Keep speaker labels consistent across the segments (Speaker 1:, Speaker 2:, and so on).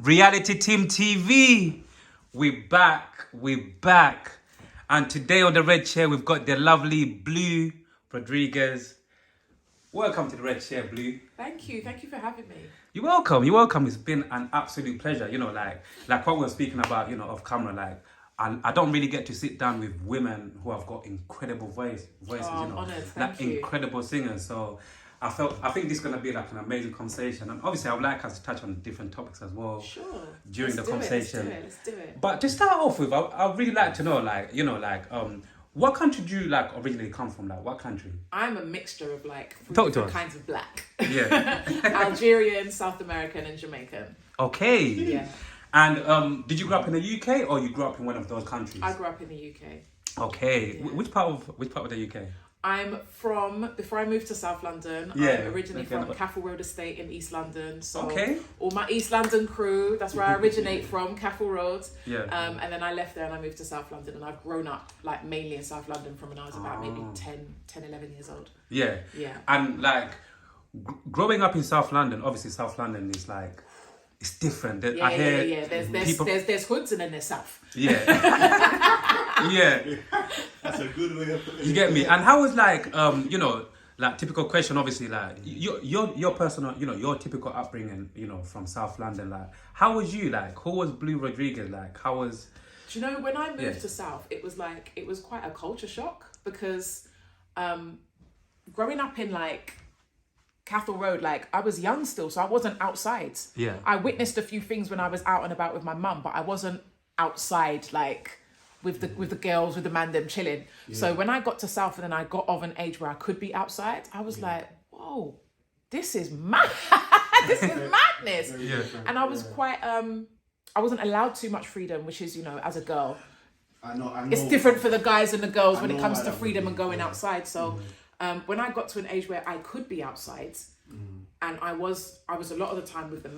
Speaker 1: Reality Team TV. We're back. And today on the red chair, we've got the lovely Blue Rodriguez. Welcome to the red chair, Blue.
Speaker 2: Thank you for having me.
Speaker 1: You're welcome. It's been an absolute pleasure. You know, like what we were speaking about, you know, off camera, like, I don't really get to sit down with women who have got incredible voices, you know,
Speaker 2: honoured.
Speaker 1: like
Speaker 2: Thank you.
Speaker 1: incredible singers. So I think this is going to be like an amazing conversation. And obviously I would like us to touch on different topics as well.
Speaker 2: Sure.
Speaker 1: During the conversation.
Speaker 2: Let's do it.
Speaker 1: But to start off with, I'd really like to know, like, you know, like, what country do you like originally come from? Like, what country?
Speaker 2: I'm a mixture of like
Speaker 1: different
Speaker 2: kinds of black.
Speaker 1: Yeah.
Speaker 2: Algerian, South American, and Jamaican.
Speaker 1: Okay.
Speaker 2: Yeah.
Speaker 1: And did you grow up in the UK or you grew up in one of those countries?
Speaker 2: I grew up in the UK.
Speaker 1: Okay.
Speaker 2: Yeah.
Speaker 1: Which part of the UK?
Speaker 2: I'm from, before I moved to South London, I'm originally from Caffel Road Estate in East London. So all my East London crew, that's where I originate from, Caffel Road.
Speaker 1: Yeah.
Speaker 2: And then I left there and I moved to South London, and I've grown up like mainly in South London from when I was about maybe 11 years old.
Speaker 1: Yeah.
Speaker 2: Yeah.
Speaker 1: And like growing up in South London, obviously South London is like, it's different.
Speaker 2: Yeah. There's hoods and then there's South.
Speaker 1: Yeah. Yeah.
Speaker 3: That's a good way of putting it.
Speaker 1: You get me? And how was like, you know, like typical question, obviously, like your personal, you know, your typical upbringing, you know, from South London, like, how was you? Like, who was Blue Rodriguez? Like, how was...
Speaker 2: Do you know, when I moved to South, it was quite a culture shock because growing up in like Cathal Road, like I was young still, so I wasn't outside.
Speaker 1: Yeah.
Speaker 2: I witnessed a few things when I was out and about with my mum, but I wasn't outside like with the girls, with the man them chilling. Yeah. So when I got to South and then I got of an age where I could be outside, I was like, whoa, this is mad. This is madness.
Speaker 1: Yeah.
Speaker 2: And I was quite I wasn't allowed too much freedom, which is, you know, as a girl. I know. It's different for the guys and the girls when it comes to freedom and going outside. So when I got to an age where I could be outside, and I was a lot of the time with the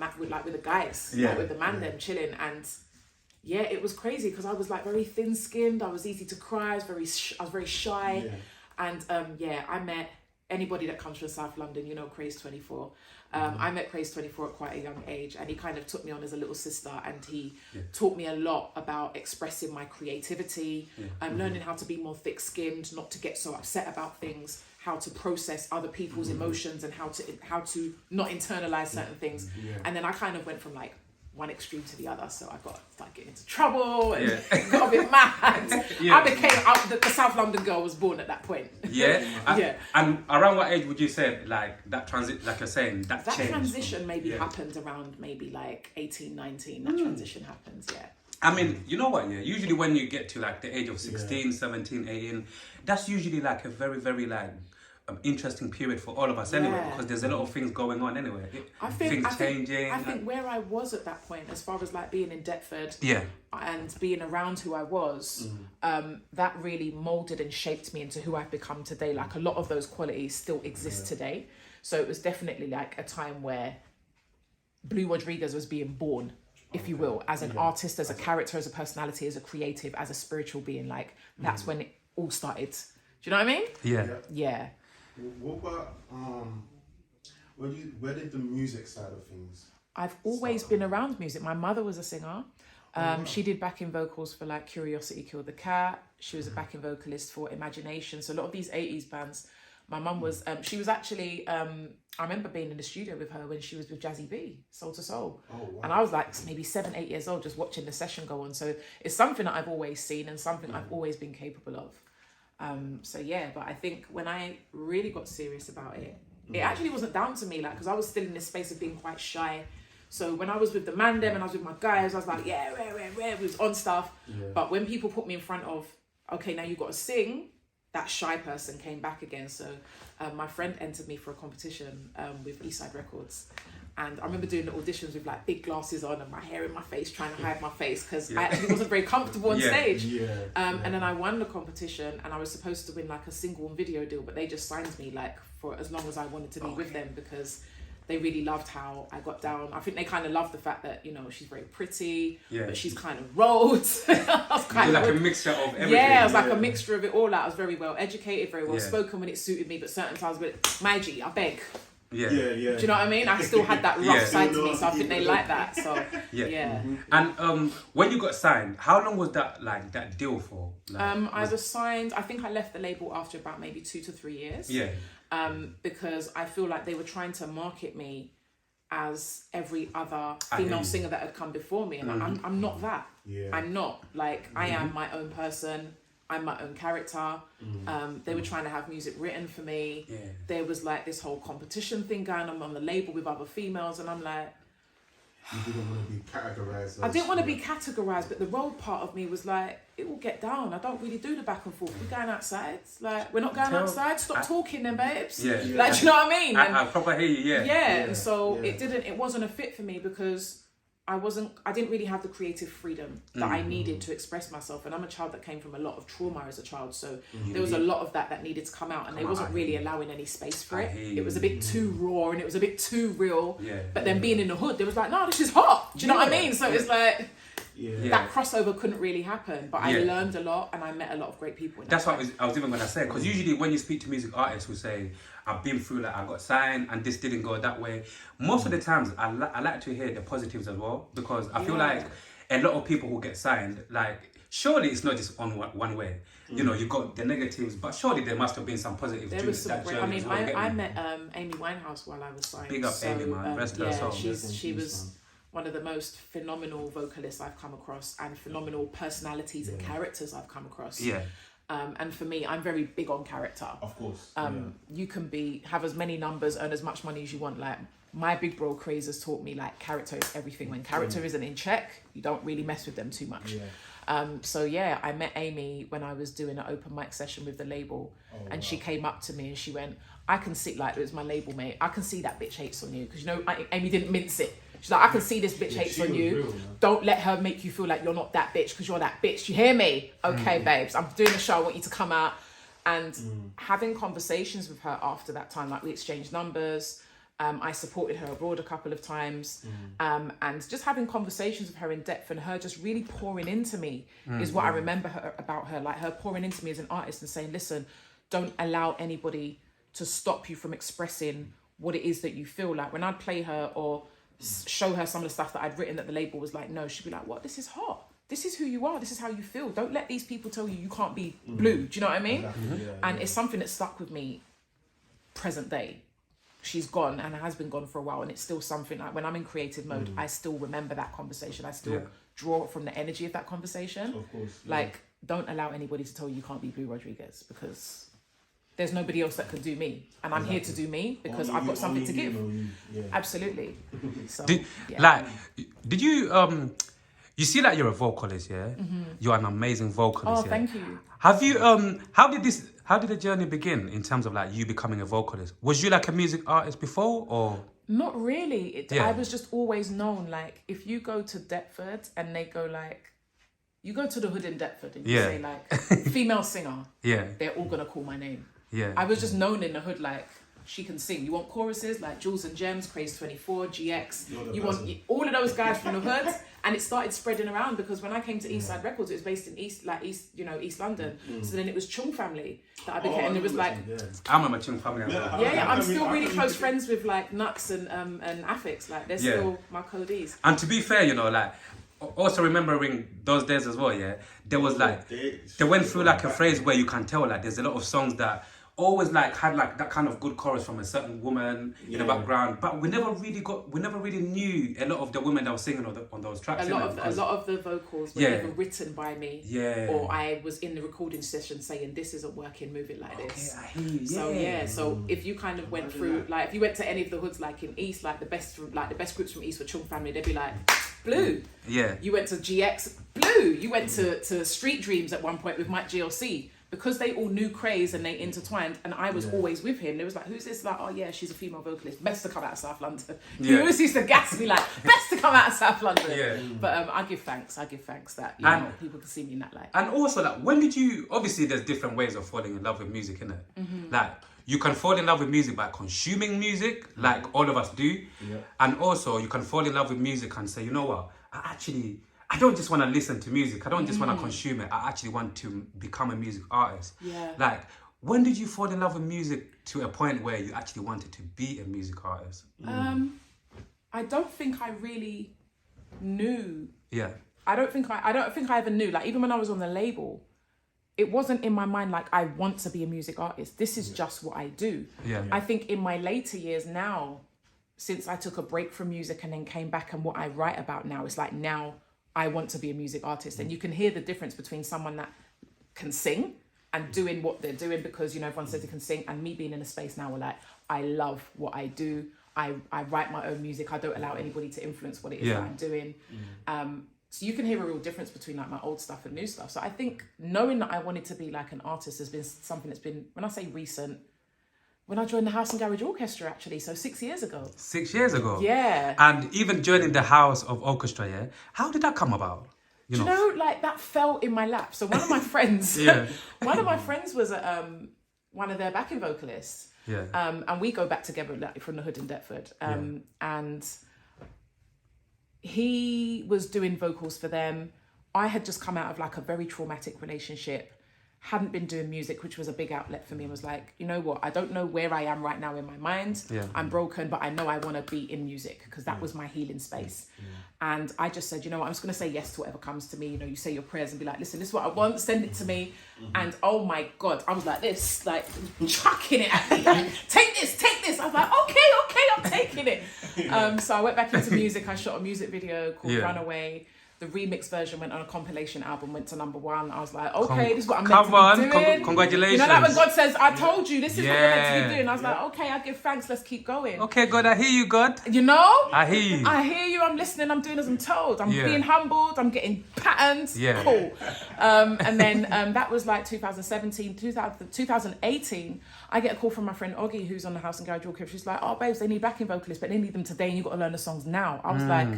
Speaker 2: guys, like with the man them chilling, and it was crazy because I was like very thin skinned. I was easy to cry. I was very shy, and I met anybody that comes from South London, you know, Craze 24. I met Craze 24 at quite a young age, and he kind of took me on as a little sister, and he taught me a lot about expressing my creativity, learning how to be more thick-skinned, not to get so upset about things, how to process other people's emotions, and how to not internalize certain things. And then I kind of went from like one extreme to the other, so I started getting into trouble and got a bit mad. I became the South London girl was born at that point.
Speaker 1: And around what age would you say like that transit, like you're saying, that changed?
Speaker 2: Transition maybe happened around maybe like 18, 19. That transition happens,
Speaker 1: I mean, you know what, usually when you get to like the age of 16, 17, 18, that's usually like a very, very like interesting period for all of us anyway, because there's a lot of things going on anyway. Things changing.
Speaker 2: I think where I was at that point, as far as like being in Deptford and being around who I was, that really molded and shaped me into who I've become today. Like a lot of those qualities still exist today. So it was definitely like a time where Blue Rodriguez was being born, if you will, as an artist, as a character, as a personality, as a creative, as a spiritual being. Like that's when it all started. Do you know what I mean? Yeah.
Speaker 3: What about where did the music side of things?
Speaker 2: I've always been around music. My mother was a singer. She did backing vocals for like Curiosity Killed the Cat. She was a backing vocalist for Imagination. So a lot of these 80s bands. My mum was, she was actually, I remember being in the studio with her when she was with Jazzy B, Soul to Soul. Oh, wow. And I was like maybe 7, 8 years old just watching the session go on. So it's something that I've always seen and something I've always been capable of. But I think when I really got serious about it, it actually wasn't down to me, like, because I was still in this space of being quite shy. So when I was with the man them and I was with my guys, I was like, we was on stuff. But when people put me in front of, okay, now you got to sing, that shy person came back again. So my friend entered me for a competition with Eastside Records. And I remember doing the auditions with like big glasses on and my hair in my face, trying to hide my face because I actually wasn't very comfortable on stage. And then I won the competition and I was supposed to win like a single and video deal, but they just signed me like for as long as I wanted to be with them because they really loved how I got down. I think they kind of loved the fact that, you know, she's very pretty, but she's kind of rolled. I was kind
Speaker 1: of like a mixture of everything.
Speaker 2: Yeah, I was like a mixture of it all. I was very well educated, very well spoken when it suited me, but certain times, but Maggie, I beg.
Speaker 1: Yeah.
Speaker 3: Yeah.
Speaker 2: Do you know what I mean? I still had that rough
Speaker 1: Yeah.
Speaker 2: side to me, so I think they like that. So
Speaker 1: Yeah. And when you got signed, how long was that deal for? Like,
Speaker 2: I was signed. I think I left the label after about maybe 2 to 3 years.
Speaker 1: Yeah.
Speaker 2: Because I feel like they were trying to market me as every other female singer that had come before me, and I'm not that.
Speaker 3: Yeah.
Speaker 2: I'm not. Like, I am my own person. I'm my own character. They were trying to have music written for me.
Speaker 1: Yeah.
Speaker 2: There was like this whole competition thing going on the label with other females, and I'm like,
Speaker 3: You didn't want to be categorized.
Speaker 2: I didn't want to be categorized, but the role part of me was like, it will get down. I don't really do the back and forth. We're going outside. Like, we're not going outside. Stop talking then, babes.
Speaker 1: Yeah.
Speaker 2: Like, do you know what I mean?
Speaker 1: I proper hear you, yeah.
Speaker 2: And so it wasn't a fit for me because I didn't really have the creative freedom that I needed to express myself. And I'm a child that came from a lot of trauma as a child. So there was a lot of that needed to come out, and they wasn't really allowing any space for it. It was a bit too raw and it was a bit too real.
Speaker 1: Yeah.
Speaker 2: But then being in the hood, they was like, no, this is hot. Do you know what I mean? So it's like, that crossover couldn't really happen. But I learned a lot and I met a lot of great people.
Speaker 1: That's what I was even going to say. Because usually when you speak to music artists who say, I've been through, like, I got signed and this didn't go that way. Most of the times, I like to hear the positives as well. Because I feel like a lot of people who get signed, like, surely it's not just on one way. You know, you got the negatives, but surely there must have been some positives.
Speaker 2: There was some great, I mean, I met Amy Winehouse while I was signed.
Speaker 1: Big up Amy, man. Rest her soul.
Speaker 2: She was one of the most phenomenal vocalists I've come across, and phenomenal personalities and characters I've come across.
Speaker 1: Yeah.
Speaker 2: And for me, I'm very big on character.
Speaker 3: Of course.
Speaker 2: You can have as many numbers, earn as much money as you want. Like, my big bro craze has taught me, like, character is everything. When character isn't in check, you don't really mess with them too much. So yeah, I met Amy when I was doing an open mic session with the label, and she came up to me and she went, I can see, like, it was my label mate, I can see that bitch hates on you, because, you know, Amy didn't mince it. She's like, I can see this bitch hates on you. Real, don't let her make you feel like you're not that bitch, because you're that bitch. You hear me? Okay, babes, I'm doing a show, I want you to come out. And having conversations with her after that time, like, we exchanged numbers. I supported her abroad a couple of times, and just having conversations with her in depth, and her just really pouring into me is what I remember about her. Like, her pouring into me as an artist and saying, listen, don't allow anybody to stop you from expressing what it is that you feel. Like, when I'd play her or show her some of the stuff that I'd written that the label was like, no, she'd be like, what? This is hot. This is who you are. This is how you feel. Don't let these people tell you can't be blue. Do you know what I mean? And it's something that stuck with me present day. She's gone and has been gone for a while, and it's still something, like, when I'm in creative mode, I still remember that conversation. I still draw from the energy of that conversation. Of course. Like, don't allow anybody to tell you can't be Blue Rodriguez, because there's nobody else that can do me, and I'm here to do me because I've got something to give. Absolutely. So,
Speaker 1: did you you see that you're a vocalist, yeah? You're an amazing vocalist.
Speaker 2: Oh, thank you.
Speaker 1: Have you how did the journey begin in terms of, like, you becoming a vocalist? Was you, like, a music artist before, or?
Speaker 2: Not really. I was just always known, like, if you go to Deptford and they go, like, you go to the hood in Deptford and you say, like, female singer, they're all gonna call my name. I was just known in the hood, like, she can sing. You want choruses like Jules and Gems, Craze 24, GX. You want all of those guys from the hood, and it started spreading around because when I came to Eastside Records, it was based in East London. So then it was Chung Family that I became, and it was like,
Speaker 1: I remember Chung Family.
Speaker 2: I'm still really close friends with, like, Nux and Affix. Like, they're still my codees.
Speaker 1: And to be fair, you know, like, also remembering those days as well, there was, like, they went through, like, a phase where you can tell, like, there's a lot of songs that always, like, had, like, that kind of good chorus from a certain woman in the background, but we never really knew a lot of the women that were singing on those tracks.
Speaker 2: A lot of the vocals were never written by me, or I was in the recording session saying, this isn't working, move it like this.
Speaker 1: I hear you.
Speaker 2: So if you kind of went through, like, if you went to any of the hoods, like in East, like the best groups from East were Chung Family, they'd be like, Blue. You went to GX, Blue. You went to Street Dreams at one point with Mike GLC. Because they all knew Craze and they intertwined, and I was always with him. They was like, who's this? Like, oh yeah, she's a female vocalist. Best to come out of South London. He always used to gas me, like, best to come out of South London. But I give thanks that, you know, people can see me in that light.
Speaker 1: And also, like, when did you, obviously there's different ways of falling in love with music, innit? Like, you can fall in love with music by consuming music, like all of us do. And also, you can fall in love with music and say, you know what, I don't just want to listen to music. I don't just want to consume it. I actually want to become a music artist. Like, when did you fall in love with music to a point where you actually wanted to be a music artist?
Speaker 2: I don't think I really knew.
Speaker 1: Yeah.
Speaker 2: I don't think I ever knew. Like, even when I was on the label, it wasn't in my mind like I want to be a music artist. This is just what I do.
Speaker 1: Yeah.
Speaker 2: I think in my later years now, since I took a break from music and then came back, and what I write about now is like, now I want to be a music artist. And you can hear the difference between someone that can sing and doing what they're doing because, you know, everyone says they can sing, and me being in a space now where like, I love what I do. I write my own music. I don't allow anybody to influence what it is that I'm doing. So you can hear a real difference between like my old stuff and new stuff. So I think knowing that I wanted to be like an artist has been something that's been, when I say recent, when I joined the House and Garage Orchestra, actually, so 6 years ago.
Speaker 1: 6 years ago?
Speaker 2: Yeah.
Speaker 1: And even joining the House of Orchestra, yeah? How did that come about?
Speaker 2: You know, like that fell in my lap. So one of my friends, one of my friends was one of their backing vocalists.
Speaker 1: Yeah.
Speaker 2: And we go back together like, from the hood in Deptford. And he was doing vocals for them. I had just come out of like a very traumatic relationship, hadn't been doing music, which was a big outlet for me. I was like, you know what? I don't know where I am right now in my mind.
Speaker 1: Yeah.
Speaker 2: I'm broken, but I know I want to be in music because that was my healing space. And I just said, you know what? I'm just going to say yes to whatever comes to me. You know, you say your prayers and be like, listen, this is what I want. Send it to me. And oh my God, I was like this, like chucking it at me. Like, take this. I was like, okay, I'm taking it. So I went back into music. I shot a music video called Runaway. The remix version went on a compilation album, went to #1. I was like, okay, this is what I'm meant to be doing.
Speaker 1: Congratulations.
Speaker 2: You know, like when God says, I told you, this is what you're meant to be doing. I was like, okay, I give thanks, let's keep going.
Speaker 1: Okay, God, I hear you, God.
Speaker 2: You know?
Speaker 1: I hear you.
Speaker 2: I'm listening, I'm doing as I'm told. I'm being humbled, I'm getting patterns.
Speaker 1: Yeah.
Speaker 2: Cool. And then that was like 2017, 2018, I get a call from my friend Oggy, who's on the House and Garage Orchestra. She's like, oh, babes, they need backing vocalists, but they need them today and you've got to learn the songs now. I was like,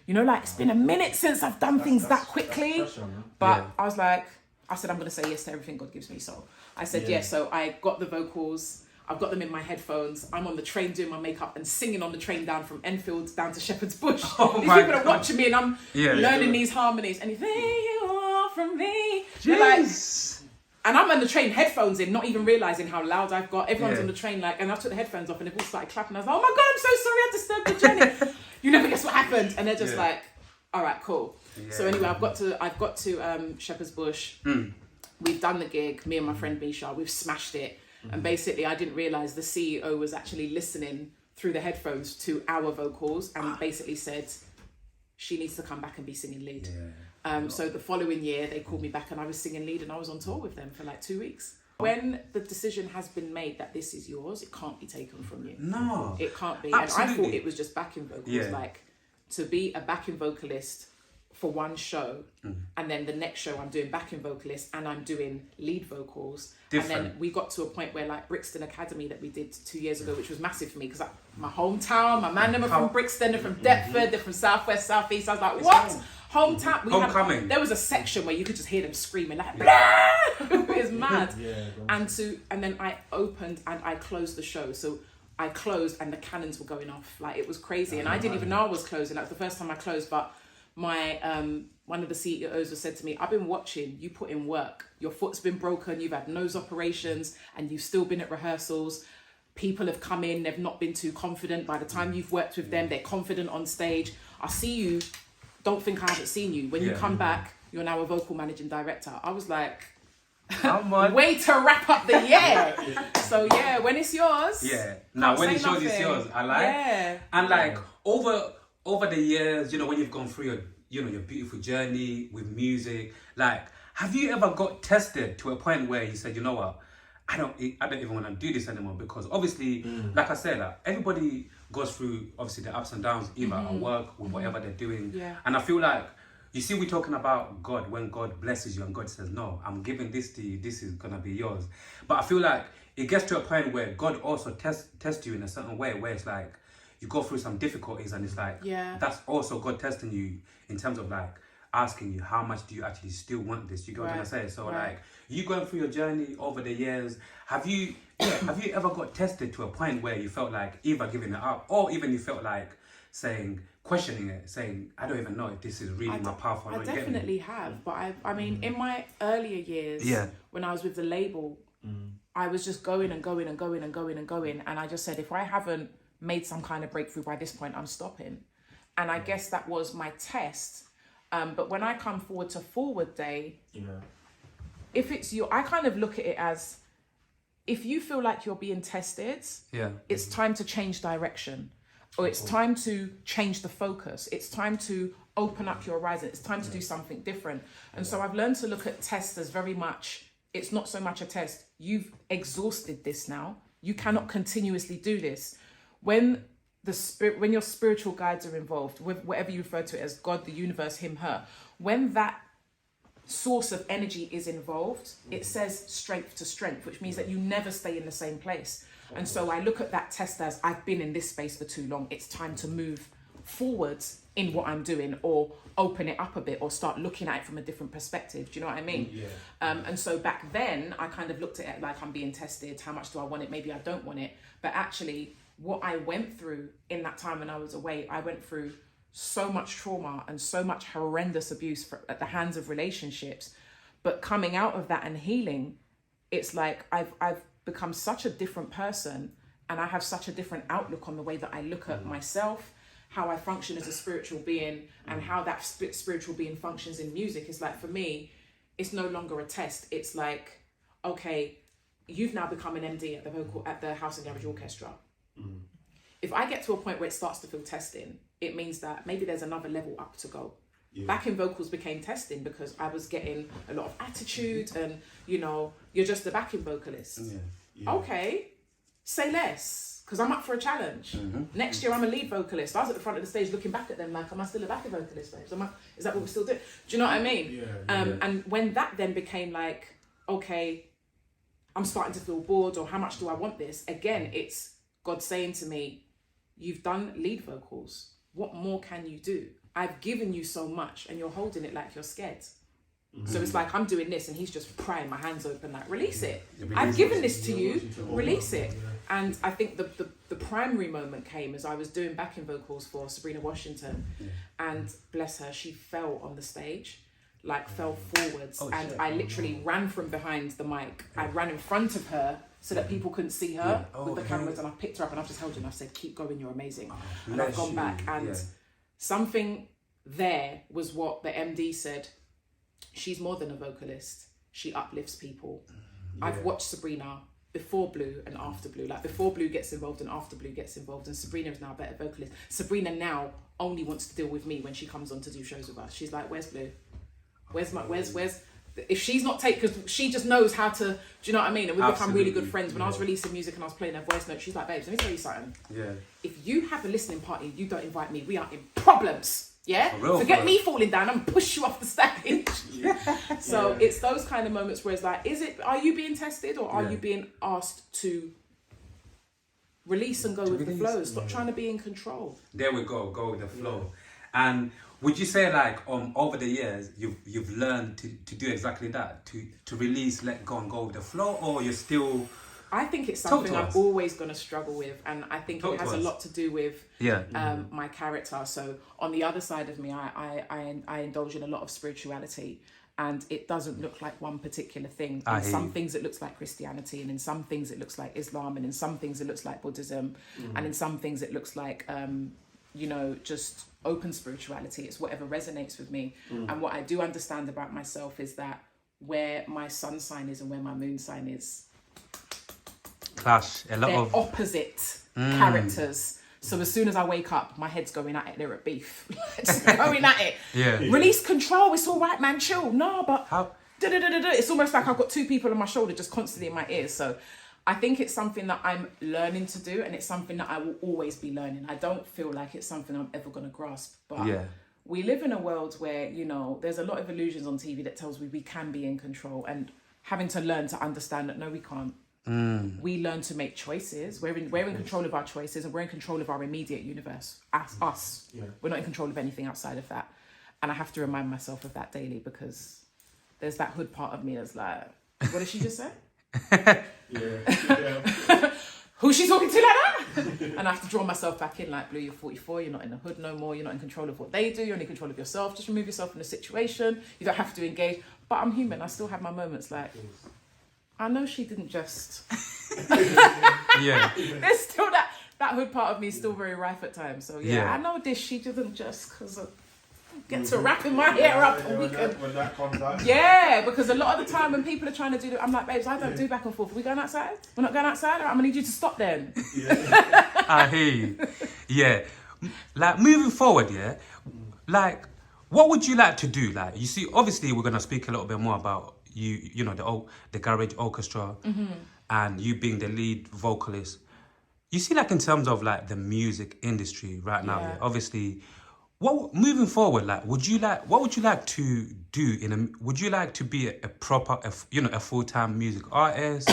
Speaker 2: you know, like, it's been a minute since I've done things that quickly. But I was like, I said, I'm going to say yes to everything God gives me. So I said yes. So I got the vocals. I've got them in my headphones. I'm on the train doing my makeup and singing on the train down from Enfield down to Shepherd's Bush. These people are watching me and I'm learning these harmonies. And there you are from me. Like, and I'm on the train, headphones in, not even realising how loud I've got. Everyone's on the train, like, and I took the headphones off and they've all started clapping. I was like, oh my God, I'm so sorry I disturbed the journey. You never guess what happened. And they're just like, all right, cool. So anyway, I've got to Shepherd's Bush. We've done the gig, me and my friend Misha, we've smashed it. And basically I didn't realise the CEO was actually listening through the headphones to our vocals and basically said, she needs to come back and be singing lead. So the following year they called me back and I was singing lead and I was on tour with them for like 2 weeks. When the decision has been made that this is yours, it can't be taken from you.
Speaker 1: No.
Speaker 2: It can't be.
Speaker 1: Absolutely.
Speaker 2: And I thought it was just backing vocals. Like, to be a backing vocalist for one show and then the next show I'm doing backing vocalist and I'm doing lead vocals.
Speaker 1: Different.
Speaker 2: And then we got to a point where like Brixton Academy that we did 2 years ago, which was massive for me because my hometown, my man, them are from Brixton, they're from Deptford, they're from Southwest, Southeast. I was like, what? Hometown.
Speaker 1: Homecoming.
Speaker 2: There was a section where you could just hear them screaming like, blah! It was mad. And then I opened and I closed the show. So I closed and the cannons were going off. Like, it was crazy. And I didn't even know I was closing. That was the first time I closed. But my one of the CEOs was said to me, I've been watching you put in work. Your foot's been broken. You've had nose operations and you've still been at rehearsals. People have come in. They've not been too confident. By the time you've worked with them, they're confident on stage. I see you. Don't think I haven't seen you. When you come back, you're now a vocal managing director. I was like, way to wrap up the year. So yeah, when it's yours.
Speaker 1: Yeah. Now when it's yours, it's yours. I like.
Speaker 2: Yeah.
Speaker 1: And like over the years, you know, when you've gone through your beautiful journey with music, like, have you ever got tested to a point where you said, you know what, I don't even want to do this anymore? Because obviously, like I said, like, everybody goes through obviously the ups and downs, either at work with whatever they're doing. Yeah. And I feel like, you see, we're talking about God, when God blesses you and God says, no, I'm giving this to you, this is gonna be yours. But I feel like it gets to a point where God also tests you in a certain way, where it's like, you go through some difficulties and it's like, that's also God testing you in terms of like, asking you, how much do you actually still want this? You get what I'm saying? So like, you going through your journey over the years, have you ever got tested to a point where you felt like either giving it up or even you felt like questioning it, saying, I don't even know if this is really my path or not? I
Speaker 2: definitely have, but I mean, in my earlier years, when I was with the label, I was just going and going and going and going and going. And I just said, if I haven't made some kind of breakthrough by this point, I'm stopping. And I guess that was my test. But when I come forward to Forward Day, if it's you, I kind of look at it as, if you feel like you're being tested, it's time to change direction, or it's time to change the focus. It's time to open up your horizon. It's time to do something different. And so I've learned to look at tests as very much, it's not so much a test. You've exhausted this now. You cannot continuously do this. When your spiritual guides are involved, with whatever you refer to it as, God, the universe, him, her, when that source of energy is involved, it says strength to strength, which means that you never stay in the same place. And so I look at that test as, I've been in this space for too long. It's time to move forwards in what I'm doing, or open it up a bit, or start looking at it from a different perspective. Do you know what I mean? And so back then I kind of looked at it like, I'm being tested. How much do I want it? Maybe I don't want it. But actually what I went through in that time when I was away, I went through so much trauma and so much horrendous abuse at the hands of relationships. But coming out of that and healing, it's like I've become such a different person, and I have such a different outlook on the way that I look at myself, how I function as a spiritual being, and how that spiritual being functions in music. Is like, for me, it's no longer a test. It's like, okay, you've now become an MD at the House and Garage Orchestra. If I get to a point where it starts to feel testing, it means that maybe there's another level up to go. Backing vocals became testing because I was getting a lot of attitude, and you're just a backing vocalist. Okay, say less, because I'm up for a challenge. Next year I'm a lead vocalist. I was at the front of the stage looking back at them like, am I still a backing vocalist, babes? Is that what we still do? Do you know what I mean? And when that then became like, okay, I'm starting to feel bored, or how much do I want this? Again, it's God saying to me, you've done lead vocals. What more can you do? I've given you so much, and you're holding it like you're scared. So it's like, I'm doing this and he's just prying my hands open like, release it. I've given this to you, release it. And I think the primary moment came as I was doing backing vocals for Sabrina Washington, and bless her, she fell on the stage, like fell forwards. I literally ran from behind the mic. I ran in front of her so that people couldn't see her with the cameras, and I picked her up and I've just held her and I've said, keep going, you're amazing. And I've gone back, and something there was what the MD said. She's more than a vocalist. She uplifts people. I've watched Sabrina before Blue and after Blue. Like, before Blue gets involved and after Blue gets involved. And Sabrina is now a better vocalist. Sabrina now only wants to deal with me when she comes on to do shows with us. She's like, where's Blue? Where's if she's not because she just knows how to, do you know what I mean? And we've become really good friends. When I was releasing music and I was playing her voice notes, she's like, babes, let me tell you something. If you have a listening party, you don't invite me, we are in problems. Forget me falling down and push you off the stage. So it's those kind of moments where it's like, are you being tested, or are you being asked to release and go with the flow? Stop trying to be in control.
Speaker 1: There we go with the flow. And would you say, like, over the years you've learned to do exactly that, to release, let go, and go with the flow, or you're still?
Speaker 2: I think it's something I'm always going to struggle with, and I think it has a lot to do with my character. So on the other side of me, I indulge in a lot of spirituality, and it doesn't look like one particular thing. In some things it looks like Christianity, and in some things it looks like Islam, and in some things it looks like Buddhism, and in some things it looks like just open spirituality. It's whatever resonates with me. And what I do understand about myself is that where my sun sign is and where my moon sign is,
Speaker 1: clash.
Speaker 2: They're opposite characters. So as soon as I wake up, my head's going at it. They're at beef. Just going at it. Release control. It's all right, man. Chill. No, but how? It's almost like I've got two people on my shoulder just constantly in my ears. So I think it's something that I'm learning to do, and it's something that I will always be learning. I don't feel like it's something I'm ever going to grasp. But we live in a world where, there's a lot of illusions on TV that tells me we can be in control, and having to learn to understand that, no, we can't. We learn to make choices. We're in control of our choices, and we're in control of our immediate universe. Us. We're not in control of anything outside of that. And I have to remind myself of that daily, because there's that hood part of me that's like, what did she just say? Who's she talking to like that? And I have to draw myself back in, like, Blue, you're 44, you're not in the hood no more, you're not in control of what they do, you're in control of yourself. Just remove yourself from the situation. You don't have to engage. But I'm human. I still have my moments like, I know she didn't just.
Speaker 1: Yeah.
Speaker 2: There's still that hood part of me is still very rife at times. So yeah,
Speaker 1: Yeah.
Speaker 2: I know this. She didn't just because I get to wrapping my hair up and we can.
Speaker 3: When that comes out.
Speaker 2: Yeah, because a lot of the time when people are trying to do, I'm like, babes, I don't do back and forth. Are we going outside? We're not going outside. All right, I'm gonna need you to stop then.
Speaker 1: I hear you. Yeah. Like moving forward, yeah. Like, what would you like to do? Like, you see, obviously, we're gonna speak a little bit more about you know, the garage orchestra, and you being the lead vocalist. You see, like in terms of like the music industry right now, yeah. Obviously, what moving forward, like, what would you like to do would you like to be a proper, you know, a full-time music artist?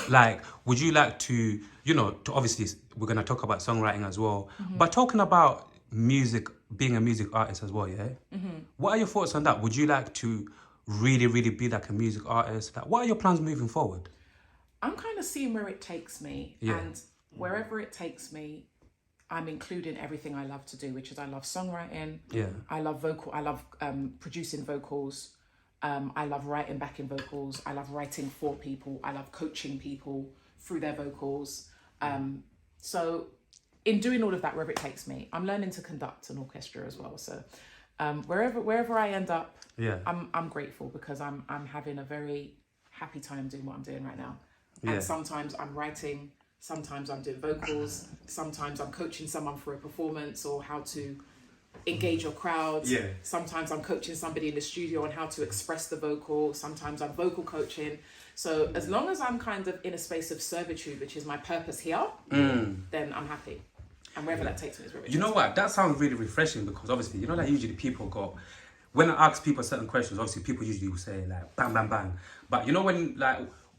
Speaker 1: Like, would you like to, you know, obviously we're gonna talk about songwriting as well, but talking about music, being a music artist as well, yeah. What are your thoughts on that? Would you like to really be like a music artist? Like, what are your plans moving forward?
Speaker 2: I'm kind of seeing where it takes me, and wherever it takes me, I'm including everything I love to do, which is I love songwriting. Yeah. I love producing vocals. I love writing backing vocals. I love writing for people. I love coaching people through their vocals. So in doing all of that, wherever it takes me, I'm learning to conduct an orchestra as well. So wherever I end up, I'm grateful because I'm having a very happy time doing what I'm doing right now. And sometimes I'm writing, sometimes I'm doing vocals, sometimes I'm coaching someone for a performance or how to engage your crowd. Yeah. Sometimes I'm coaching somebody in the studio on how to express the vocal. Sometimes I'm vocal coaching. So as long as I'm kind of in a space of servitude, which is my purpose here, then I'm happy. And wherever that takes me is where it takes me.
Speaker 1: You know what? That sounds really refreshing because obviously, you know, like usually people go, when I ask people certain questions, obviously people usually will say like bang, bang, bang. But you know when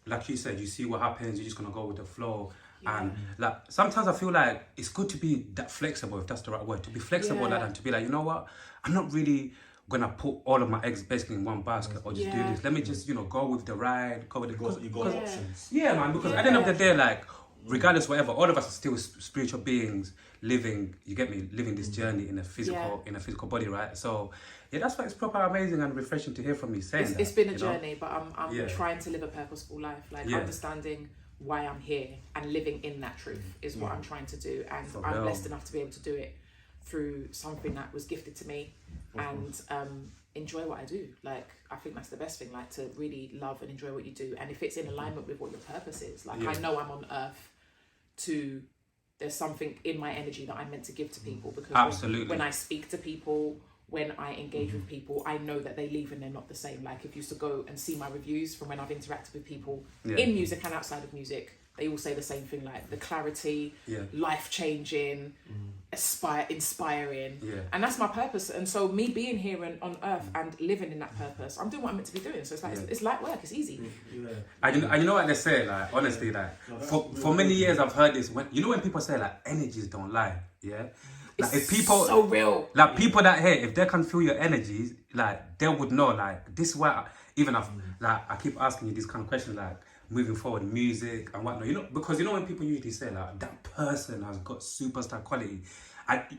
Speaker 1: like you said, you see what happens, you're just gonna go with the flow. Yeah. And like sometimes I feel like it's good to be that flexible, if that's the right word, to be flexible like that, and to be like, you know what, I'm not really gonna put all of my eggs basically in one basket or just do this. Let me just, you know, go with the ride, go with the you got options. Yeah, man, because at the end of the day, like regardless whatever, all of us are still spiritual beings living, you get me, living this journey in a physical body, right? So yeah, that's why it's proper amazing and refreshing to hear from you saying
Speaker 2: it's been a journey, but I'm trying to live a purposeful life, like understanding why I'm here and living in that truth is what I'm trying to do, and I'm blessed enough to be able to do it through something that was gifted to me, and enjoy what I do. Like, I think that's the best thing, like to really love and enjoy what you do, and if it's in alignment with what your purpose is, like I know I'm on earth to, there's something in my energy that I'm meant to give to people, because when I speak to people, when I engage with people, I know that they leave and they're not the same. Like, if you used to go and see my reviews from when I've interacted with people in music and outside of music, they all say the same thing, like the clarity, life-changing, inspiring. And that's my purpose. And so me being here on earth and living in that purpose, I'm doing what I'm meant to be doing. So it's like, it's light work, it's easy.
Speaker 1: And you know what they say, like, honestly, like, for many years I've heard this, when people say, like, energies don't lie, like, if people
Speaker 2: so real,
Speaker 1: like people that here, if they can feel your energies, like they would know, like this is why I keep asking you these kind of questions, like moving forward, music and whatnot, you know, because you know when people usually say like that person has got superstar quality,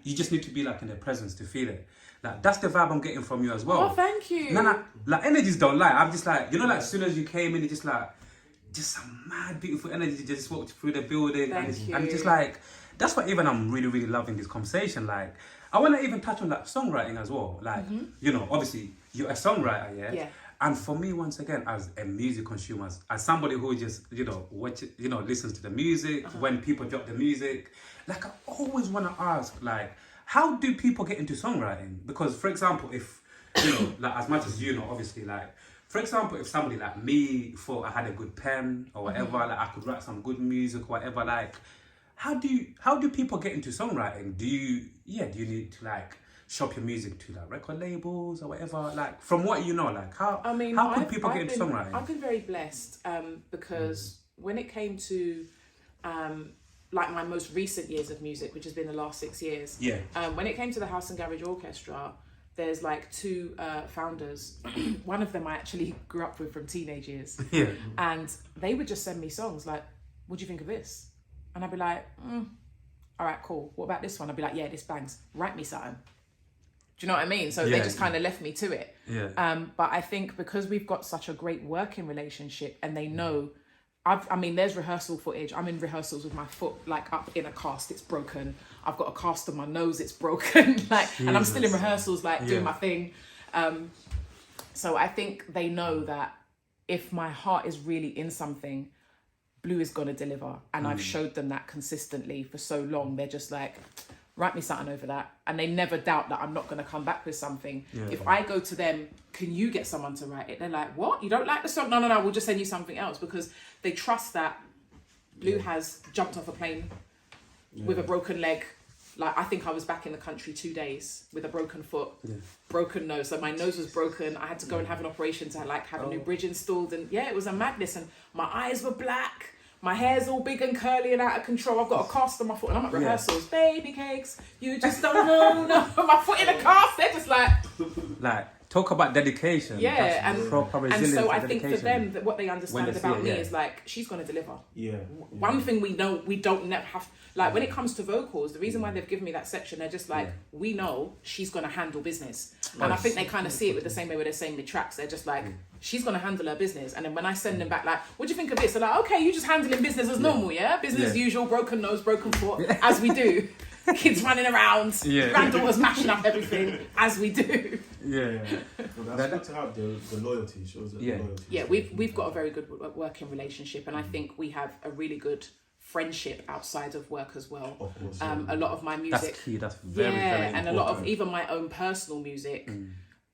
Speaker 1: you just need to be like in their presence to feel it. Like that's the vibe I'm getting from you as well.
Speaker 2: Oh, thank you.
Speaker 1: No, like energies don't lie. I'm just like, you know, like as soon as you came in, it's just like some mad beautiful energy just walked through the building, and just like. That's why even I'm really, really loving this conversation. Like, I want to even touch on like songwriting as well. Like, you know, obviously you're a songwriter, yeah. And for me, once again, as a music consumer, as somebody who just, you know, listens to the music, when people drop the music, like I always want to ask, like, how do people get into songwriting? Because, for example, if, you know, like as much as you know, obviously, like, for example, if somebody like me thought I had a good pen or whatever, like I could write some good music or whatever, like, how do people get into songwriting? Do you need to like shop your music to like record labels or whatever? Like from what you know, like how can people get into songwriting?
Speaker 2: I've been very blessed because when it came to like my most recent years of music, which has been the last 6 years, when it came to the House and Garage Orchestra, there's like two founders. One of them I actually grew up with from teenage years, and they would just send me songs like, "What do you think of this?" And I'd be like, all right, cool. What about this one? I'd be like, yeah, this bangs. Write me something. Do you know what I mean? So they just kind of left me to it. But I think because we've got such a great working relationship and they know I mean, there's rehearsal footage. I'm in rehearsals with my foot like up in a cast, it's broken. I've got a cast on my nose, it's broken. And I'm still in rehearsals, like doing my thing. So I think they know that if my heart is really in something, Blue is gonna deliver. And I've showed them that consistently for so long. They're just like, write me something over that. And they never doubt that I'm not gonna come back with something. If I go to them, can you get someone to write it? They're like, what? You don't like the song? No, we'll just send you something else, because they trust that Blue has jumped off a plane with a broken leg. Like, I think I was back in the country 2 days with a broken foot, broken nose. So my nose was broken. I had to go and have an operation to like have a new bridge installed. And yeah, it was a madness. And my eyes were black. My hair's all big and curly and out of control. I've got a cast on my foot and I'm at rehearsals. Baby cakes, you just don't know. My foot in a cast. They're just like,
Speaker 1: talk about dedication.
Speaker 2: Yeah,
Speaker 1: and proper resilience.
Speaker 2: And so I
Speaker 1: and
Speaker 2: think for them, that what they understand about me is like, she's going to deliver. One thing we know, we don't never have, like when it comes to vocals, the reason why they've given me that section, they're just like, we know she's going to handle business. And I think they kind of see it with the same way where they're saying the tracks. They're just like, she's going to handle her business. And then when I send them back, like, what do you think of this? They're like, okay, you just handling business as normal, yeah? Business as usual, broken nose, broken foot, as we do. Kids running around, granddaughters mashing up everything, as we do.
Speaker 3: Well, that's good to have the loyalty. Shows that the loyalty.
Speaker 2: Yeah, we've got a very good working relationship, and I think we have a really good friendship outside of work as well.
Speaker 3: Of course,
Speaker 2: a lot of my music,
Speaker 1: that's key. That's very important.
Speaker 2: And a lot of even my own personal music.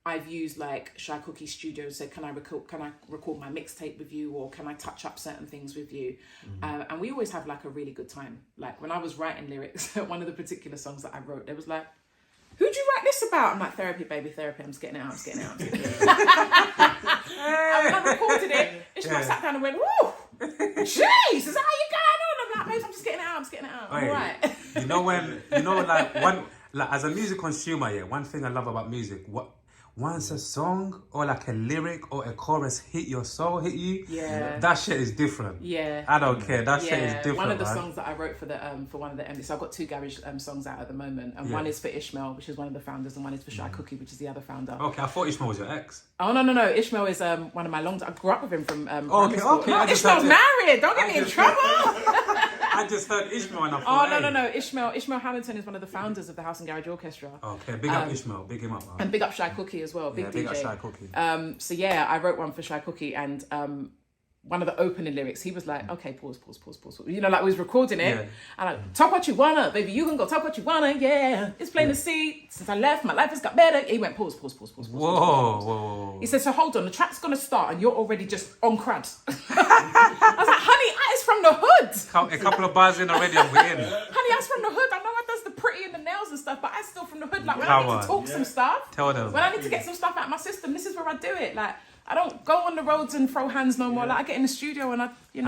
Speaker 2: I've used like Shy Cookie Studio, said, can I record my mixtape with you, or can I touch up certain things with you? And we always have like a really good time. Like when I was writing lyrics, one of the particular songs that I wrote, there was like, who'd you write this about? I'm like, therapy, baby, therapy. I'm just getting it out. And when I recorded it, Ishmael sat down and went, whoa, jeez, is that how you going on? I'm like, babes, I'm just getting it out. I'm all right.
Speaker 1: As a music consumer, one thing I love about music, once a song or like a lyric or a chorus hit your soul, hit you, that shit is different. I don't care. That shit is different.
Speaker 2: One of the songs that I wrote for one of the MDs, so I've got 2 garage songs out at the moment, and one is for Ishmael, which is one of the founders, and one is for Shy Cookie, which is the other founder.
Speaker 1: Okay, I thought Ishmael was your ex.
Speaker 2: Oh no! Ishmael is one of my I grew up with him from primary school.
Speaker 1: Okay.
Speaker 2: No, Ishmael's married. Don't get me in trouble.
Speaker 1: I just heard Ishmael and I thought,
Speaker 2: no. Ishmael Hamilton is one of the founders of the House and Garage Orchestra.
Speaker 1: Okay, big up Ishmael, big him up, man.
Speaker 2: And big up Shy Cookie as well, big DJ.
Speaker 1: Big up Shy Cookie.
Speaker 2: So I wrote one for Shy Cookie, and one of the opening lyrics, he was like, okay, pause. You know, like we was recording it, and like, talk what you wanna, baby, you can go talk what you wanna, it's plain to see. Since I left, my life has got better. He went, pause.
Speaker 1: Whoa.
Speaker 2: He said, so hold on, the track's gonna start, and you're already just on crud. I was like, honey, I is from the hood.
Speaker 1: A couple of bars in already, and we're in.
Speaker 2: Honey, I is from the hood. I know I does the pretty and the nails and stuff, but I still from the hood. Like when I need to talk some stuff,
Speaker 1: tell them.
Speaker 2: When I need to get some stuff out of my system, this is where I do it. Like, I don't go on the roads and throw hands no more. Like I get in the studio and I hit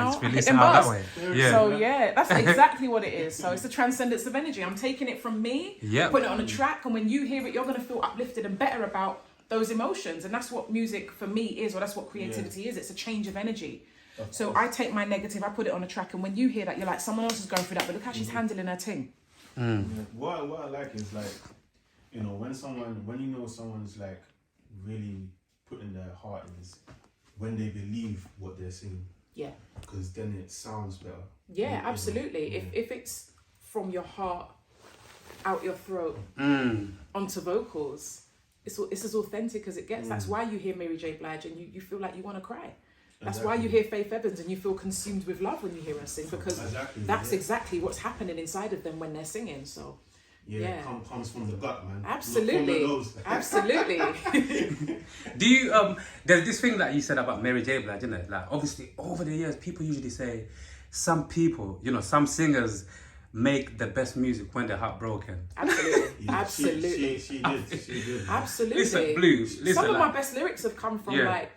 Speaker 2: them bars. So that's exactly what it is. So it's the transcendence of energy. I'm taking it from me, putting it on a track, and when you hear it, you're gonna feel uplifted and better about those emotions. And that's what music for me is, or that's what creativity is. It's a change of energy. So I take my negative, I put it on a track, and when you hear that, you're like, someone else is going through that, but look how she's handling her thing.
Speaker 3: What I like is like, you know, when you know someone's like really putting their heart in this, when they believe what they're saying. Yeah. Because then it sounds better.
Speaker 2: Yeah, absolutely. If it's from your heart, out your throat, onto vocals, it's as authentic as it gets. That's why you hear Mary J. Blige and you feel like you want to cry. That's why you hear Faith Evans and you feel consumed with love when you hear her sing, because that's exactly what's happening inside of them when they're singing. So
Speaker 3: it comes from the gut, man.
Speaker 2: Absolutely. Absolutely.
Speaker 1: Do you there's this thing that you said about Mary J. Blige, isn't it? Like obviously over the years people usually say some people, you know, some singers make the best music when they're heartbroken.
Speaker 2: Absolutely. Absolutely.
Speaker 3: She did.
Speaker 2: Absolutely.
Speaker 1: Listen, Blues.
Speaker 2: Some of my best lyrics have come from like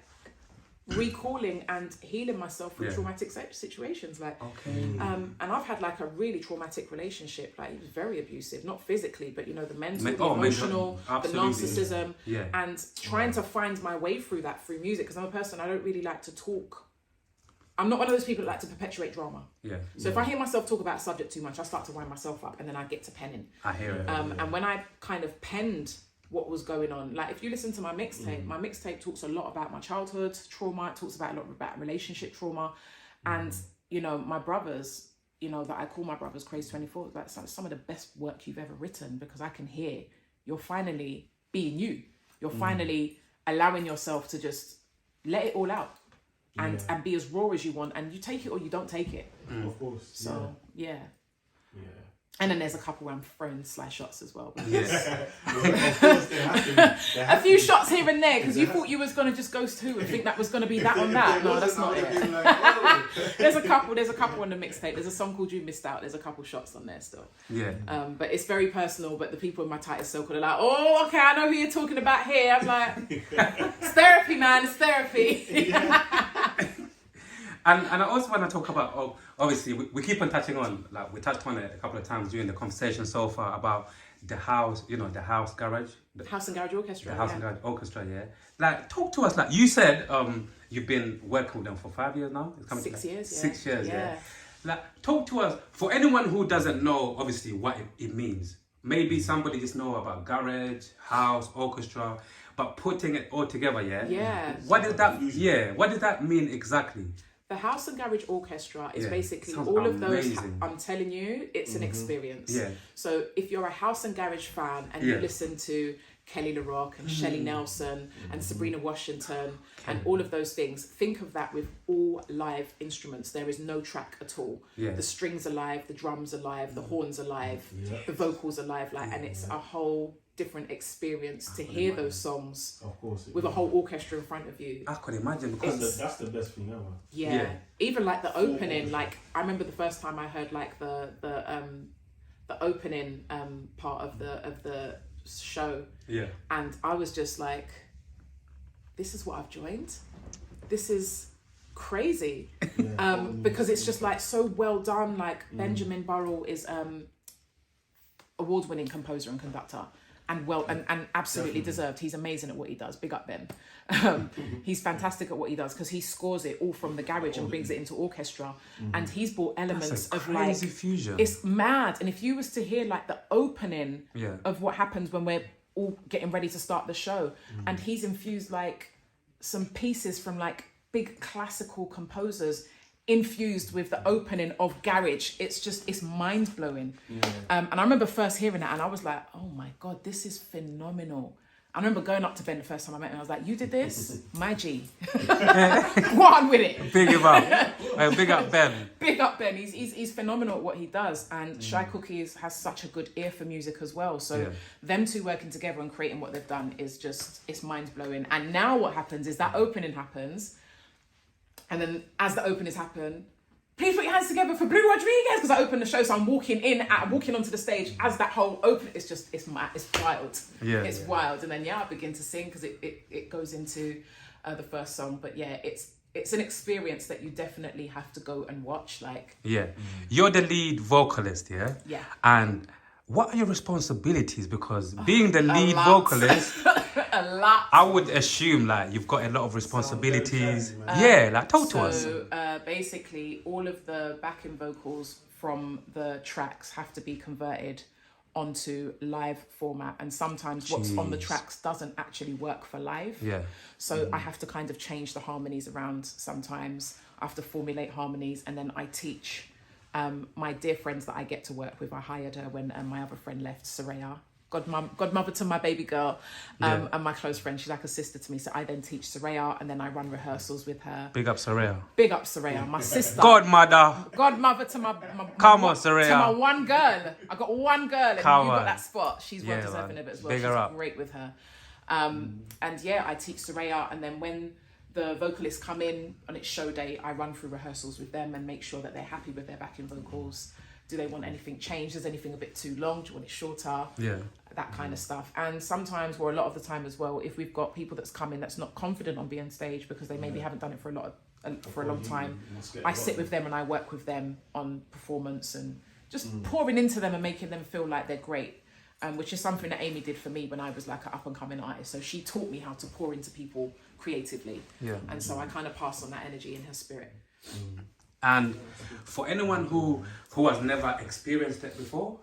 Speaker 2: recalling and healing myself from traumatic situations, and I've had like a really traumatic relationship. Like, it was very abusive, not physically, but you know, the mental, the emotional, the narcissism, and trying to find my way through that through music, because I'm a person, I don't really like to talk. I'm not one of those people that like to perpetuate drama. So if I hear myself talk about a subject too much, I start to wind myself up, and then I get to penning.
Speaker 1: I hear it.
Speaker 2: And when I kind of penned what was going on, like if you listen to my mixtape talks a lot about my childhood trauma. It talks about a lot about relationship trauma, And, you know, my brothers, you know, that I call my brothers Craze 24, that's some of the best work you've ever written, because I can hear you're finally being you. You're finally allowing yourself to just let it all out and be as raw as you want, and you take it or you don't take it.
Speaker 3: Of course.
Speaker 2: So, yeah. And then there's a couple where I'm throwing sly shots as well.
Speaker 1: Yes.
Speaker 3: Of course, they have
Speaker 2: A few shots here and there, because you thought you was going to just ghost who and think that was going to be that on that. No, that's not it.
Speaker 3: Like, oh.
Speaker 2: There's a couple on the mixtape. There's a song called You Missed Out. There's a couple shots on there still.
Speaker 1: Yeah.
Speaker 2: But it's very personal, but the people in my tightest circle are like, oh, okay, I know who you're talking about here. I'm like, it's therapy, man, it's therapy.
Speaker 1: And I also want to talk about, obviously, we keep on touching on, like we touched on it a couple of times during the conversation so far about the house, you know, the house garage. The
Speaker 2: House and Garage Orchestra.
Speaker 1: The House and Garage Orchestra, yeah. Like, talk to us, like you said, you've been working with them for 5 years now? It's coming
Speaker 2: 6 years,
Speaker 1: 6 years, yeah. Like, talk to us, for anyone who doesn't know, obviously, what it means. Maybe somebody just know about garage, house, orchestra, but putting it all together, yeah?
Speaker 2: Yeah.
Speaker 1: What does that mean exactly?
Speaker 2: The House and Garage Orchestra is basically
Speaker 1: sounds
Speaker 2: all of those.
Speaker 1: amazing.
Speaker 2: I'm telling you, it's an experience.
Speaker 1: Yeah.
Speaker 2: So if you're a House and Garage fan and you listen to Kelly LaRock and Shelley Nelson and Sabrina Washington and all of those things, think of that with all live instruments. There is no track at all.
Speaker 1: Yeah.
Speaker 2: The strings are live, the drums are live, the horns are live, the vocals are live, and it's a whole different experience to hear those songs with a whole orchestra in front of you.
Speaker 1: I can imagine, because
Speaker 3: that's the best thing ever.
Speaker 2: Yeah. Even like the opening, like I remember the first time I heard like the opening part of the show.
Speaker 1: Yeah.
Speaker 2: And I was just like, this is what I've joined. This is crazy. Because it's just like so well done. Like Benjamin Burrell is award-winning composer and conductor. And absolutely deserved. He's amazing at what he does. Big up Ben. He's fantastic at what he does, because he scores it all from the garage and brings it into orchestra. And he's brought elements of like
Speaker 1: fusion.
Speaker 2: It's mad. And if you was to hear like the opening of what happens when we're all getting ready to start the show, and he's infused like some pieces from like big classical composers infused with the opening of garage, it's mind-blowing. And I remember first hearing that and I was like, oh my god, this is phenomenal. I remember going up to Ben the first time I met him, I was like, you did this? My G. Go on with it.
Speaker 1: Big him up. Big up Ben.
Speaker 2: Big up Ben. He's phenomenal at what he does. And Shy Cookie has such a good ear for music as well. So them two working together and creating what they've done is just, it's mind-blowing. And now what happens is that opening happens. And then as the openings happen, please put your hands together for Blue Rodriguez, because I open the show, so I'm walking onto the stage as that whole open. It's mad, it's wild.
Speaker 1: Yeah,
Speaker 2: it's wild. And then I begin to sing, because it goes into the first song. But yeah, it's an experience that you definitely have to go and watch. Like
Speaker 1: you're the lead vocalist,
Speaker 2: yeah,
Speaker 1: and what are your responsibilities? Because being the lead vocalist,
Speaker 2: a lot.
Speaker 1: I would assume like you've got a lot of responsibilities. Like talk to us.
Speaker 2: So basically, all of the backing vocals from the tracks have to be converted onto live format, and sometimes what's on the tracks doesn't actually work for live. So I have to kind of change the harmonies around. Sometimes I have to formulate harmonies, and then I teach my dear friends that I get to work with. I hired her when my other friend left, Soraya, godmother to my baby girl, and my close friend. She's like a sister to me. So I then teach Soraya, and then I run rehearsals with her.
Speaker 1: Big up Soraya.
Speaker 2: Big up Soraya, my sister.
Speaker 1: Godmother
Speaker 2: to my
Speaker 1: come on, Soraya.
Speaker 2: To my one girl. I got one girl, and you got that spot. She's well deserving of it as well.
Speaker 1: Big her up.
Speaker 2: Great with her. And I teach Soraya, and then when the vocalists come in on its show day, I run through rehearsals with them and make sure that they're happy with their backing vocals. Do they want anything changed? Is anything a bit too long? Do you want it shorter? That kind of stuff. And sometimes, or a lot of the time as well, if we've got people that's come in that's not confident on being on stage because they maybe haven't done it for a long time, I sit with them and I work with them on performance and just pouring into them and making them feel like they're great. Which is something that Amy did for me when I was like an up-and-coming artist. So she taught me how to pour into people creatively. And so I kind of pass on that energy in her spirit.
Speaker 1: And for anyone who has never experienced it before,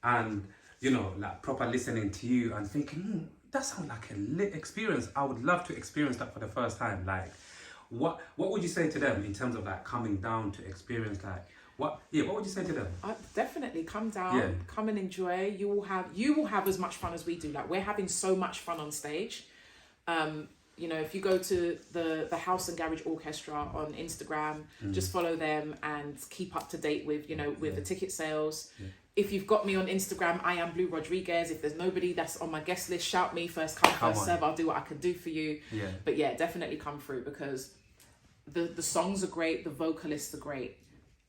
Speaker 1: and like proper listening to you and thinking, that sounds like a lit experience. I would love to experience that for the first time. Like, what would you say to them in terms of like coming down to experience like what would you say to them?
Speaker 2: Definitely come down, come and enjoy. You will have as much fun as we do. Like we're having so much fun on stage. You know, if you go to the House and Garage Orchestra on Instagram, just follow them and keep up to date with, you know, with the ticket sales. Yeah. If you've got me on Instagram, I am Blue Rodriguez. If there's nobody that's on my guest list, shout me, first come, first serve. I'll do what I can do for you. Yeah. But yeah, definitely come through because the songs are great, the vocalists are great.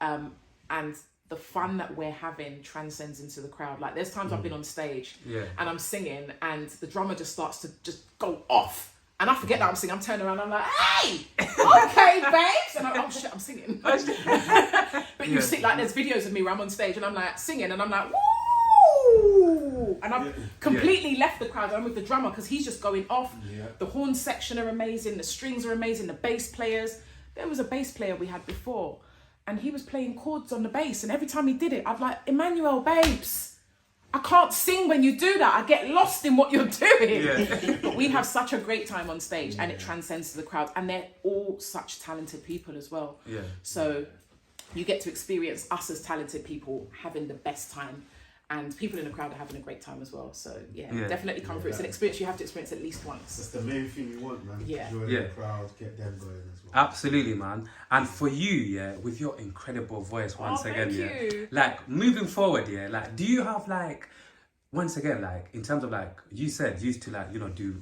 Speaker 2: And the fun that we're having transcends into the crowd. Like there's times I've been on stage and I'm singing and the drummer just starts to just go off. And I forget that I'm singing. I'm turning around and I'm like, hey, okay, babes. And I'm, oh shit, I'm singing. But you see, like there's videos of me where I'm on stage and I'm like singing and I'm like, woo! And I've completely left the crowd. I'm with the drummer because he's just going off. Yeah. The horn section are amazing. The strings are amazing. The bass players. There was a bass player we had before and he was playing chords on the bass. And every time he did it, I'd like, Emmanuel, babes. I can't sing when you do that. I get lost in what you're doing. Yeah. But we have such a great time on stage and it transcends to the crowd. And they're all such talented people as well. Yeah. So you get to experience us as talented people having the best time. And people in the crowd are having a great time as well. So definitely come through. It's an experience you have to experience at least once.
Speaker 3: That's the main thing you want, man.
Speaker 2: Yeah.
Speaker 3: Join the crowd, get them going as well.
Speaker 1: Absolutely, man. And for you, with your incredible voice once again,
Speaker 2: thank you.
Speaker 1: Like moving forward, like do you have like, once again, like in terms of like, you said you used to like, you know, do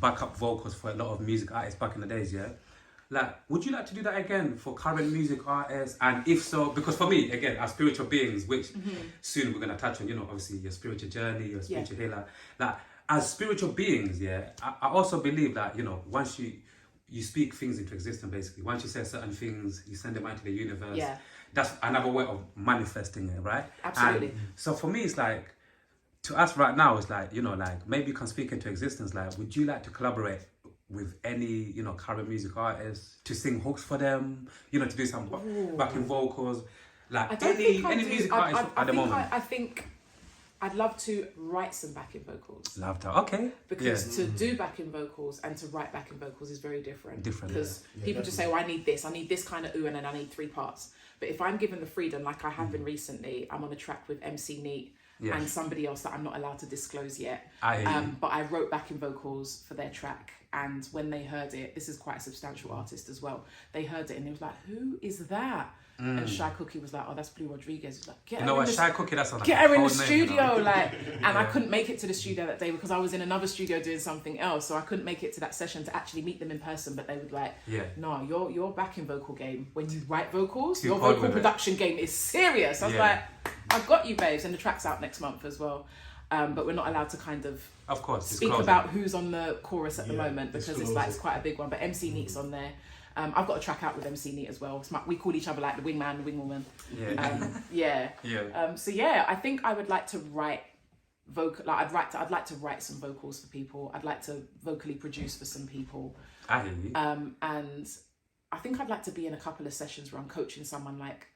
Speaker 1: backup vocals for a lot of music artists back in the days, Like, would you like to do that again for current music artists? And if so, because for me, again, as spiritual beings, which soon we're going to touch on, you know, obviously your spiritual journey, your spiritual healer. Like, as spiritual beings, I also believe that, you know, once you speak things into existence, basically, once you say certain things, you send them out to the universe. Yeah. That's another way of manifesting it, right?
Speaker 2: Absolutely.
Speaker 1: And so for me, it's like, to us right now, it's like, you know, like, maybe you can speak into existence. Like, would you like to collaborate with any, you know, current music artists to sing hooks for them, you know, to do some backing vocals, like any music artist at the moment?
Speaker 2: I think I'd love to write some backing vocals.
Speaker 1: Love that, okay.
Speaker 2: Because to do backing vocals and to write backing vocals is very different. Because people just say, oh, I need this kind of ooh, and then I need 3 parts. But if I'm given the freedom, like I have been recently, I'm on a track with MC Neat and somebody else that I'm not allowed to disclose yet. But I wrote backing vocals for their track. And when they heard it, this is quite a substantial artist as well. They heard it and they was like, who is that? And Shy Cookie was like, oh, that's Blue Rodriguez. He was like, get her in the studio, like. And I couldn't make it to the studio that day because I was in another studio doing something else, so I couldn't make it to that session to actually meet them in person. But they would like, no, your backing vocal game when you write vocals, your vocal production game is serious. I was like, I've got you, babes, and the track's out next month as well. But we're not allowed to kind of speak about who's on the chorus at the moment because it's quite a big one. But MC Neat's on there. I've got a track out with MC Neat as well. We call each other like the wingman, the wingwoman. So I think I would like to write I'd like to write some vocals for people. I'd like to vocally produce for some people.
Speaker 1: I hear you.
Speaker 2: And I think I'd like to be in a couple of sessions where I'm coaching someone like.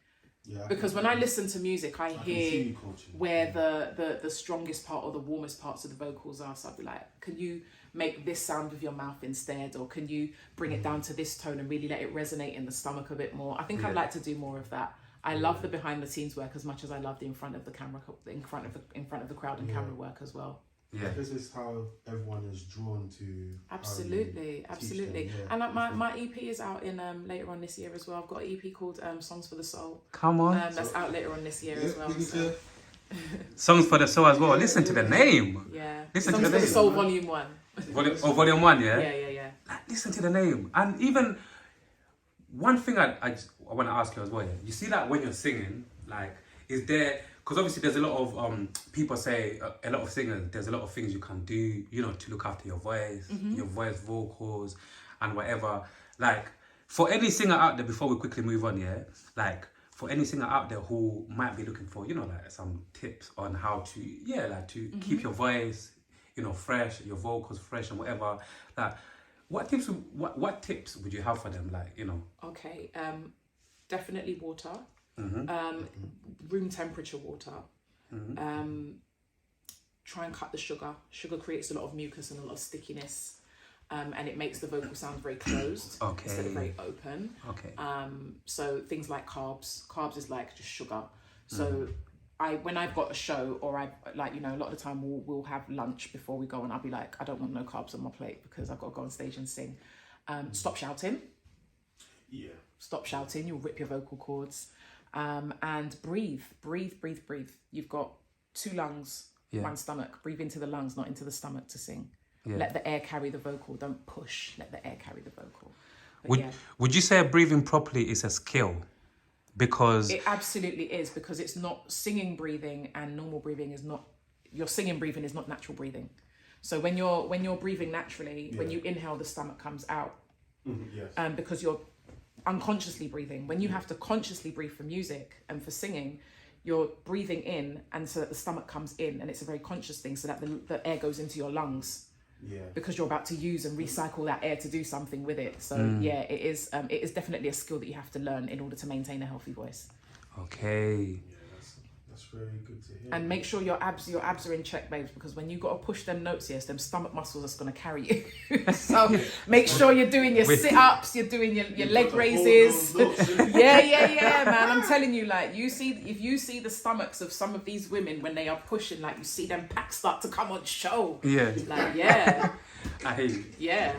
Speaker 2: Because when I listen to music, I hear where the strongest part or the warmest parts of the vocals are. So I'd be like, can you make this sound with your mouth instead? Or can you bring it down to this tone and really let it resonate in the stomach a bit more? I think I'd like to do more of that. I love the behind the scenes work as much as I love the in front of the camera, in front of the crowd and camera work as well.
Speaker 3: Yeah, this is how everyone is drawn to.
Speaker 2: Absolutely. And like my EP is out in later on this year as well. I've got an EP called Songs for the Soul.
Speaker 1: Come on,
Speaker 2: that's out later on this year as well. So.
Speaker 1: Songs for the Soul as well. Listen to the name.
Speaker 2: Yeah.
Speaker 1: Listen
Speaker 2: Songs
Speaker 1: to the
Speaker 2: for
Speaker 1: name.
Speaker 2: the Soul Volume 1.
Speaker 1: Volume 1, yeah.
Speaker 2: Yeah.
Speaker 1: Like, listen to the name, and even one thing I want to ask you as well. You see, like when you're singing, like, is there? Because obviously there's a lot of people say a lot of singers. There's a lot of things you can do, you know, to look after your voice, your voice vocals, and whatever. Like for any singer out there, before we quickly move on, like for any singer out there who might be looking for, you know, like some tips on how to keep your voice, you know, fresh, your vocals fresh and whatever. Like, what tips would you have for them? Like, you know.
Speaker 2: Okay, definitely water. Room temperature water. Try and cut the sugar. Sugar creates a lot of mucus and a lot of stickiness. and it makes the vocal sound very closed instead of very open. So things like carbs is like just sugar. So when I've got a show, or I like, you know, a lot of the time we'll have lunch before we go, and I'll be like, I don't want no carbs on my plate because I've got to go on stage and sing. Stop shouting. Yeah. Stop shouting. You'll rip your vocal cords. And breathe. You've got 2 lungs, 1 stomach. Breathe into the lungs, not into the stomach to sing. Let the air carry the vocal. Don't push. Let the air carry the vocal.
Speaker 1: Would you say breathing properly is a skill? Because
Speaker 2: it absolutely is, because it's not singing breathing and normal breathing is not, your singing breathing is not natural breathing. So when you're breathing naturally, when you inhale, the stomach comes out. Because you're unconsciously breathing. When you have to consciously breathe for music and for singing, you're breathing in, and so that the stomach comes in, and it's a very conscious thing, so that the air goes into your lungs. Because you're about to use and recycle that air to do something with it. So it is definitely a skill that you have to learn in order to maintain a healthy voice.
Speaker 3: Okay. That's very good to hear.
Speaker 2: And make sure your abs are in check, babes, because when you got to push them notes, yes, them stomach muscles are going to carry you. So make sure you're doing your sit-ups, you're doing your leg raises. Yeah, man. I'm telling you, like, if you see the stomachs of some of these women when they are pushing, like, you see them packs start to come on show.
Speaker 1: Yeah.
Speaker 2: Like, yeah.
Speaker 1: I hate it.
Speaker 2: Yeah.